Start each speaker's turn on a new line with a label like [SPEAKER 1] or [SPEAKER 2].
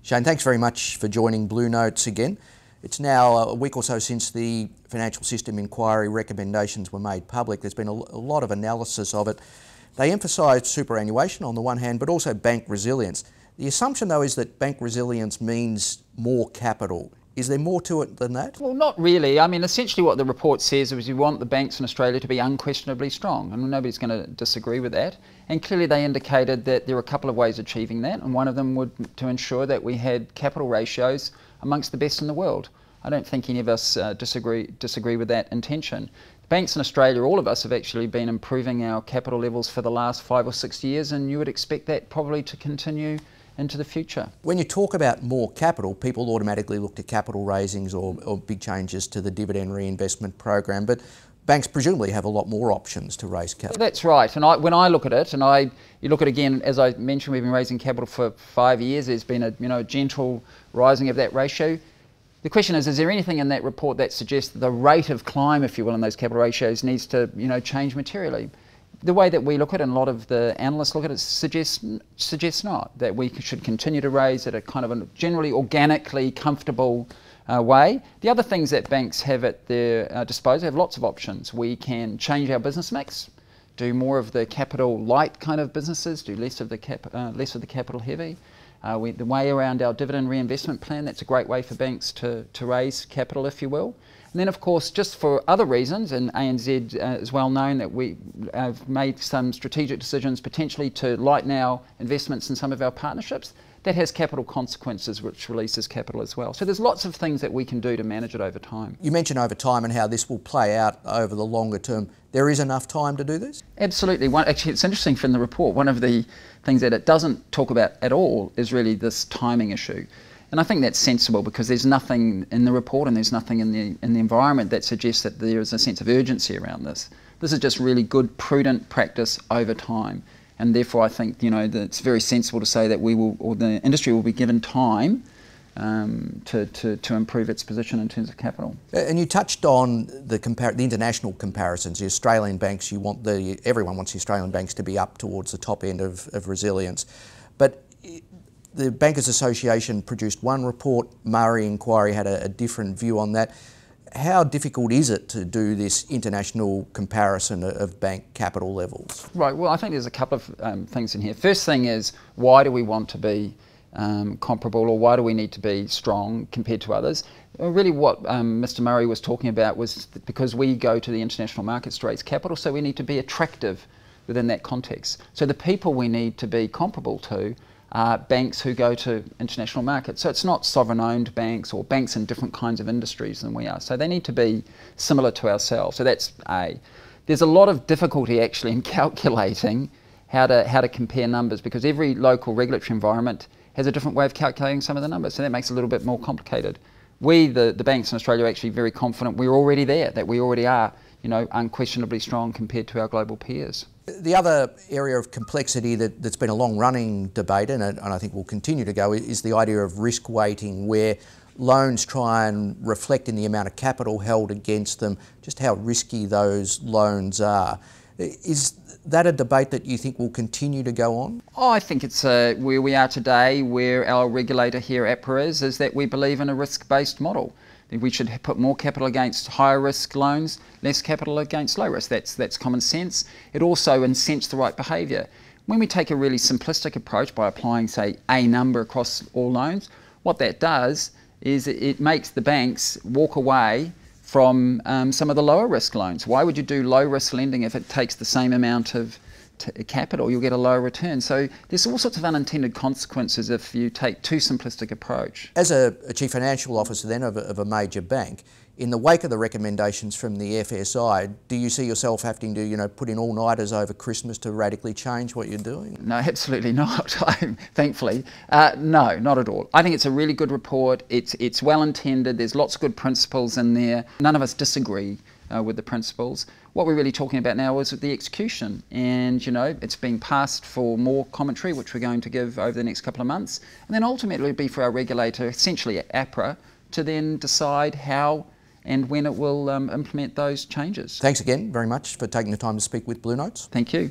[SPEAKER 1] Shane, thanks very much for joining Blue Notes again. It's now a week or so since the Financial System Inquiry recommendations were made public. There's been a lot of analysis of it. They emphasised superannuation on the one hand, but also bank resilience. The assumption, though, is that bank resilience means more capital. Is there more to it than that?
[SPEAKER 2] Well, not really. I mean, essentially what the report says is we want the banks in Australia to be unquestionably strong, and nobody's going to disagree with that. And clearly they indicated that there are a couple of ways of achieving that, and one of them would to ensure that we had capital ratios amongst the best in the world. I don't think any of us disagree with that intention. Banks in Australia, all of us, have actually been improving our capital levels for the last 5 or 6 years, and you would expect that probably to continue into the future.
[SPEAKER 1] When you talk about more capital, people automatically look to capital raisings or big changes to the dividend reinvestment program, but banks presumably have a lot more options to raise capital.
[SPEAKER 2] That's right, and when I look at it, and you look at it again, as I mentioned, we've been raising capital for 5 years. There's been a gentle rising of that ratio. The question is there anything in that report that suggests that the rate of climb, if you will, in those capital ratios needs to change materially? The way that we look at it, and a lot of the analysts look at it, suggests not, that we should continue to raise at a kind of a generally organically comfortable way. The other things that banks have at their disposal have lots of options. We can change our business mix, do more of the capital light kind of businesses, do less of the capital heavy. The way around our dividend reinvestment plan, that's a great way for banks to raise capital, if you will. And then, of course, just for other reasons, and ANZ is well known that we have made some strategic decisions potentially to lighten our investments in some of our partnerships. That has capital consequences, which releases capital as well. So there's lots of things that we can do to manage it over time.
[SPEAKER 1] You mentioned over time and how this will play out over the longer term. There is enough time to do this?
[SPEAKER 2] Absolutely. Actually, it's interesting from the report, one of the things that it doesn't talk about at all is really this timing issue. And I think that's sensible because there's nothing in the report and there's nothing in the environment that suggests that there is a sense of urgency around this. This is just really good, prudent practice over time. And therefore I think that it's very sensible to say that we will, or the industry will be given time to improve its position in terms of capital.
[SPEAKER 1] And you touched on the international comparisons. The Australian banks, everyone wants the Australian banks to be up towards the top end of resilience. But the Bankers Association produced one report, Murray Inquiry had a different view on that. How difficult is it to do this international comparison of bank capital levels?
[SPEAKER 2] Right, well I think there's a couple of things in here. First thing is, why do we want to be comparable, or why do we need to be strong compared to others? Really what Mr Murray was talking about was because we go to the international markets to raise capital, so we need to be attractive within that context. So the people we need to be comparable to are banks who go to international markets. So it's not sovereign-owned banks or banks in different kinds of industries than we are. So they need to be similar to ourselves. So that's A. There's a lot of difficulty actually in calculating how to compare numbers because every local regulatory environment has a different way of calculating some of the numbers. So that makes it a little bit more complicated. We, the banks in Australia, are actually very confident we're already there, that we already are unquestionably strong compared to our global peers.
[SPEAKER 1] The other area of complexity that's been a long-running debate, and I think will continue to go, is the idea of risk weighting, where loans try and reflect in the amount of capital held against them, just how risky those loans are. Is that a debate that you think will continue to go on?
[SPEAKER 2] Oh, I think it's where we are today, where our regulator here, APRA, is that we believe in a risk-based model. We should put more capital against higher risk loans, less capital against low risk. That's common sense. It also incents the right behaviour. When we take a really simplistic approach by applying, say, a number across all loans, what that does is it makes the banks walk away from some of the lower risk loans. Why would you do low risk lending if it takes the same amount of capital? You'll get a lower return. So there's all sorts of unintended consequences if you take too simplistic approach.
[SPEAKER 1] As a Chief Financial Officer then of a major bank, in the wake of the recommendations from the FSI, do you see yourself having to put in all-nighters over Christmas to radically change what you're doing?
[SPEAKER 2] No, absolutely not, thankfully. No, not at all. I think it's a really good report. It's well intended. There's lots of good principles in there. None of us disagree with the principles. What we're really talking about now is the execution, and it's being passed for more commentary, which we're going to give over the next couple of months, and then ultimately it'll be for our regulator, essentially APRA, to then decide how and when it will implement those changes.
[SPEAKER 1] Thanks again very much for taking the time to speak with Blue Notes.
[SPEAKER 2] Thank you.